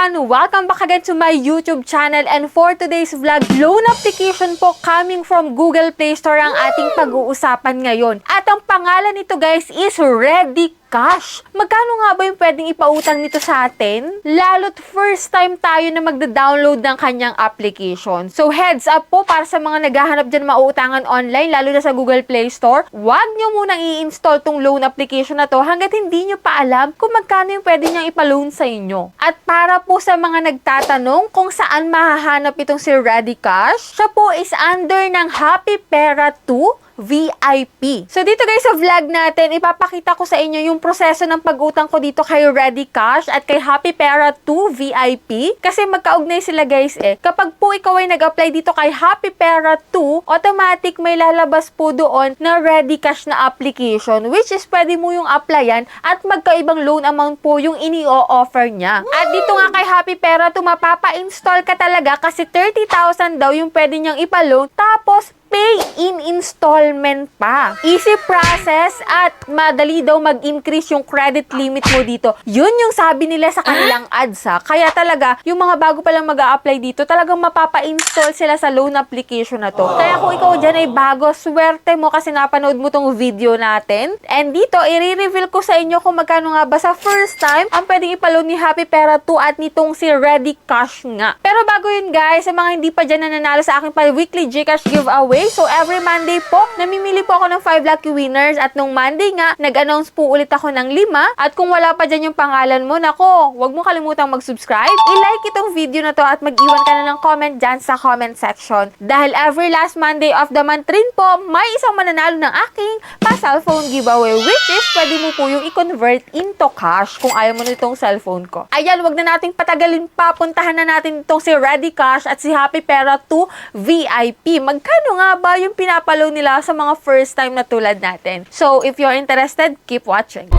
everyone! Welcome back again to my YouTube channel, and for today's vlog, loan application po coming from Google Play Store ang ating pag-uusapan ngayon. At ang pangalan nito guys is Ready Cash. Magkano nga ba yung pwedeng ipautang nito sa atin? Lalo't first time tayo na magda-download ng kanyang application. So heads up po para sa mga naghahanap dyan mauutangan online, lalo na sa Google Play Store, huwag nyo munang i-install tong loan application na to hanggat hindi nyo pa alam kung magkano yung pwede niyang ipaloan sa inyo. At para po sa mga nagtatanong kung saan mahahanap itong si Ready Cash, siya po is under ng Happy Pera 2 VIP. So dito guys sa vlog natin, ipapakita ko sa inyo yung proseso ng pag-utang ko dito kay Ready Cash at kay Happy Pera 2 VIP. Kasi magkaugnay sila guys eh. Kapag po ikaw ay nag-apply dito kay Happy Pera 2, automatic may lalabas po doon na Ready Cash na application, which is pwede mo yung applyan at magkaibang loan amount po yung ini-o-offer niya. At dito nga kay Happy Pera 2, mapapa-install ka talaga kasi 30,000 daw yung pwede niyang ipaloan, tapos pay in installment pa. Easy process at madali daw mag-increase yung credit limit mo dito. Yun yung sabi nila sa kanilang ads ha. Kaya talaga, yung mga bago palang mag-a-apply dito, talagang mapapa-install sila sa loan application na to. Kaya kung ikaw dyan ay bago, swerte mo kasi napanood mo tong video natin. And dito, i-reveal ko sa inyo kung magkano nga ba sa first time ang pwedeng ipaloan ni Happy Pera 2 at nitong si Ready Cash nga. Pero bago yun guys, sa mga hindi pa dyan nananalo sa aking weekly Gcash giveaway, so every Monday po, namimili po ako ng 5 lucky winners at nung Monday nga, nag-announce po ulit ako ng 5 at kung wala pa dyan yung pangalan mo, nako, wag mo kalimutang mag-subscribe, i-like itong video na to at mag-iwan ka na ng comment dyan sa comment section. Dahil every last Monday of the month rin po, may isang mananalo ng aking pa-cellphone giveaway, which is pwede mo po yung i-convert into cash kung ayaw mo nitong cellphone ko. Ayan, wag na nating patagalin pa, puntahan na natin itong si Ready Cash at si Happy Pera 2 VIP. Magkano nga ba yung pinapalo nila sa mga first time na tulad natin? So, if you're interested, keep watching.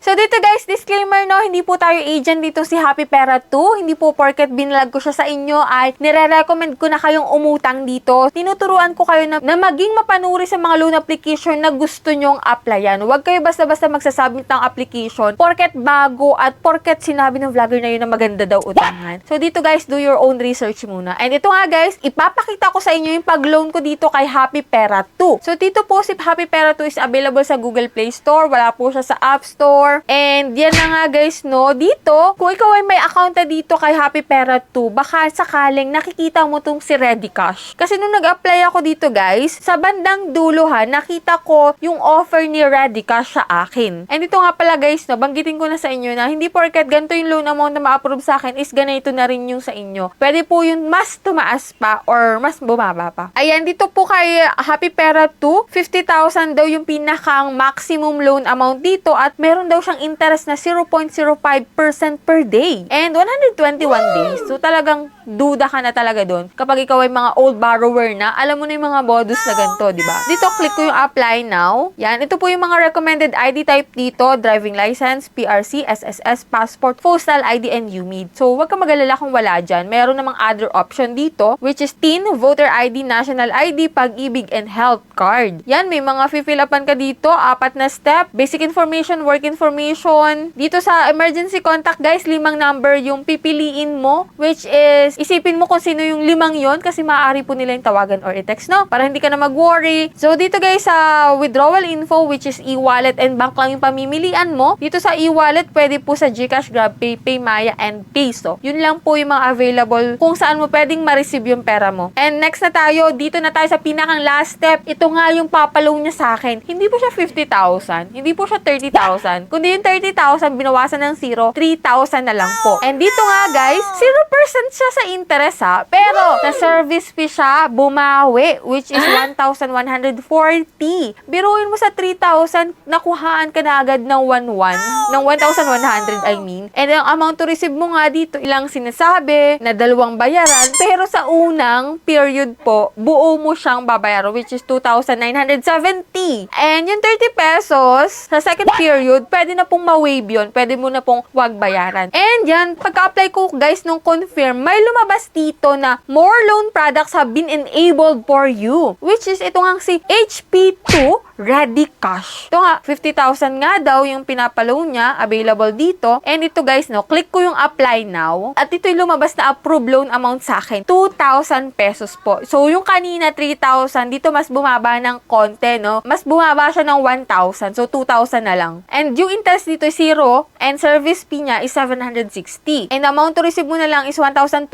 So dito guys, disclaimer no, hindi po tayo agent dito si Happy Pera 2. Hindi po porket binalag ko siya sa inyo ay nire-recommend ko na kayong umutang dito. Tinuturuan ko kayo na maging mapanuri sa mga loan application na gusto nyong applyan. Huwag kayo basta-basta magsasubmit ng application porket bago at porket sinabi ng vlogger na yun na maganda daw utangan. So dito guys, do your own research muna. And ito nga guys, ipapakita ko sa inyo yung pag-loan ko dito kay Happy Pera 2. So dito po si Happy Pera 2 is available sa Google Play Store. Wala po siya sa App Store. And yan na nga guys, no, dito, kung ikaw ay may account na dito kay Happy Pera 2, baka sakaling nakikita mo tong si Ready Cash. Kasi nung nag-apply ako dito guys, sa bandang dulo ha, nakita ko yung offer ni Ready Cash sa akin. And ito nga pala guys, no, banggitin ko na sa inyo na hindi porket ganito yung loan amount na ma-approve sa akin is ganito na rin yung sa inyo. Pwede po yun mas tumaas pa or mas bumaba pa. Ayan, dito po kay Happy Pera 2, 50,000 daw yung pinakang maximum loan amount dito at meron daw siyang interest na 0.05% per day and 121 days. So talagang duda ka na talaga doon. Kapag ikaw ay mga old borrower na, alam mo na yung mga bonus na ganito, di ba? Dito, click ko yung apply now. Yan, ito po yung mga recommended ID type dito, driving license, PRC, SSS, passport, postal ID, and UMID. So, wag ka mag-alala kung wala dyan. Meron namang other option dito, which is TIN, voter ID, national ID, pag-ibig, and health card. Yan, may mga fill upan ka dito, 4 na step, basic information, work information. Dito sa emergency contact guys, 5 number yung pipiliin mo, which is, isipin mo kung sino yung 5 yon kasi maaari po nila yung tawagan or i-text, no? Para hindi ka na mag-worry. So, dito guys, sa withdrawal info, which is e-wallet and bank lang yung pamimilian mo. Dito sa e-wallet, pwede po sa Gcash, GrabPay, PayMaya, and Peso. Yun lang po yung mga available kung saan mo pwedeng ma-receive yung pera mo. And next na tayo, dito na tayo sa pinakang last step. Ito nga yung papaloan niya sa akin. Hindi po siya 50,000. Hindi po siya 30,000. Kundi yung 30,000, binawasan ng 0, 3,000 na lang po. And dito nga guys, 0% siya sa interest ha. Pero, sa service fee siya, bumawi, which is 1,140. Biruin mo sa 3,000, nakuhaan ka na agad ng 1,100, I mean. And ang amount to receive mo nga dito, ilang sinasabi, na 2 bayaran. Pero sa unang period po, buo mo siyang babayaran, which is 2,970. And yung 30 pesos, sa second period, pwede na pong ma-waive yun. Pwede pwede mo na pong wag bayaran. And yan, pagka-apply ko guys nung confirm, may lumabas dito na more loan products have been enabled for you. Which is ito nga si HP2 Ready Cash. Ito nga, 50,000 nga daw yung pinapaloan niya, available dito. And ito guys, no, click ko yung apply now. At ito yung lumabas na approved loan amount sa akin, 2,000 pesos po. So, yung kanina, 3,000, dito mas bumaba ng konti, no? Mas bumaba siya ng 1,000. So, 2,000 na lang. And yung interest dito is 0, and service fee niya is 760. And amount to receive mo na lang is 1,240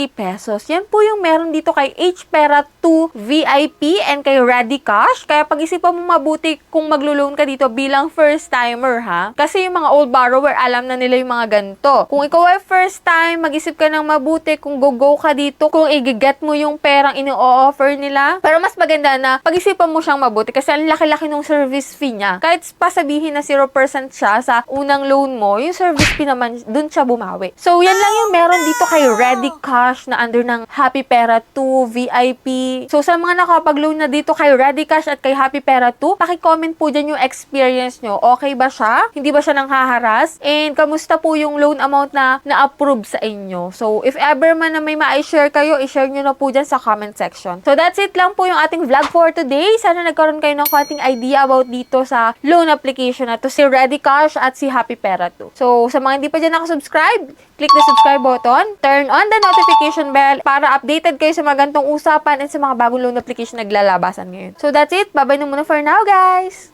pesos. Yan po yung meron dito kay HPera 2 VIP and kay Ready Cash. Kaya pag-isipan mo mabuti kung maglo-loan ka dito bilang first timer, ha? Kasi yung mga old borrower, alam na nila yung mga ganito. Kung ikaw ay first time, mag-isip ka ng mabuti kung go-go ka dito, kung i-get mo yung perang ino-offer nila. Pero mas maganda na pag-isipan mo siyang mabuti kasi ang laki-laki ng service fee niya. Kahit pasabihin na 0% siya sa unang loan mo, yung service fee naman, dun siya bumawi. So, yan lang yung meron dito kay Ready Cash na under ng Happy Pera 2 VIP. So, sa mga nakapag-loan na dito kay Ready Cash at kay Happy Pera 2, paki-comment po dyan yung experience nyo. Okay ba siya? Hindi ba siya nanghaharas? And kamusta po yung loan amount na na-approve sa inyo? So, if ever man na may ma-share kayo, i-share nyo na po dyan sa comment section. So, that's it lang po yung ating vlog for today. Sana nagkaroon kayo ng konting idea about dito sa loan application na to, si Ready Cash at si Happy Pera 2. So, sa mga hindi pa dyan nakasubscribe, click the subscribe button, turn on the notification bell para updated kayo sa mga gantong usapan and sa mga bagong loan application na naglalabasan ngayon. So, that's it. Bye-bye na muna for now, guys!